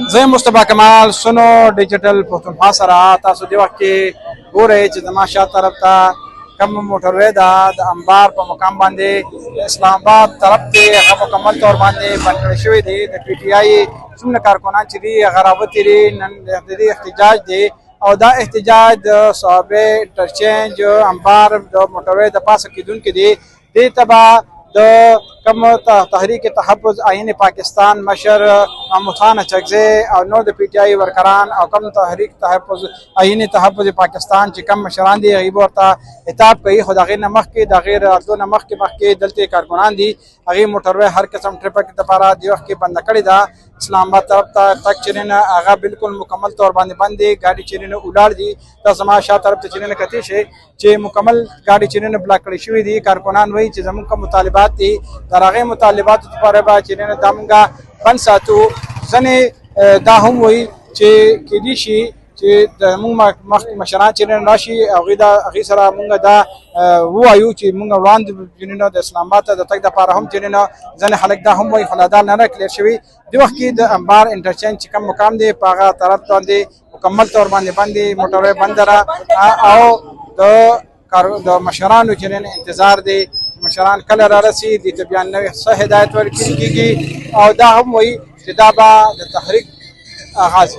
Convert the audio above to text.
زه مصطفی کمال سنو ډیجیټل پښتونخوا سره تاسو دی وخت کې ګورئ چې زما شا طرف ته کوم موټروي ده د انبار په مقام باندې اسلام آباد طرف ته هغه مکمل طور باندې بند کړی شوی دی د پی ټی آی څومره کارکنان چې دي هغه راوتي دي نن د دې احتجاج دی او دا احتجاج د صحابه انټرچینج انبار د موټروي د پاسه کېدونکي دي دې تبا د کوم تحریک تحفظ آئین پاکستان مشر محمود خان اچکزی او نور د پی ټی آی ورکران او کوم تحریک تحفظ آئین تحفظ پاکستان چې کوم مشران دي هغوی ورته خطاب کوي خو د هغې نه مخکې د هغې راتلو نه مخکې دلته کارکنان دي هغې موټروی هر قسم ټرپک دپاره دې وخت کې بنده کړې ده اسلام آباد طرف ته تک چې نه هغه بالکل مکمل طور باندې بند دی ګاډي چې نه ولاړ دي دا زما شا طرف ته چې نه کتې شي چې مکمل ګاډي چې نه بلاک کړی شوي دي کارکنان وایي چې زموږ کوم مطالبات دي د هغې مطالباتو لپاره به چې نه دا موږ بند ساتو ځینې دا هم وایي چې کیدای شي چې د موږ مشران چې نه راشي هغې سره موږ دا ووایو چې موږ وړاندې د اسلام آباد ته د تګ دپاره هم چې نه ځینې خلک دا هم وایي خو لا دا نه کلیر شوي دې وخت کې د انبار انټرچینج چې کوم مقام دی په هغه طرف باندې مکمل طور باندې باندې موټروي بنده ده او د مشرانو چې نه انتظار دی مشران کله را رسي دې ته بیا نوې څه هدایت ورکړل کېږي او دا هم وایي چې دا به د تحریک آغاز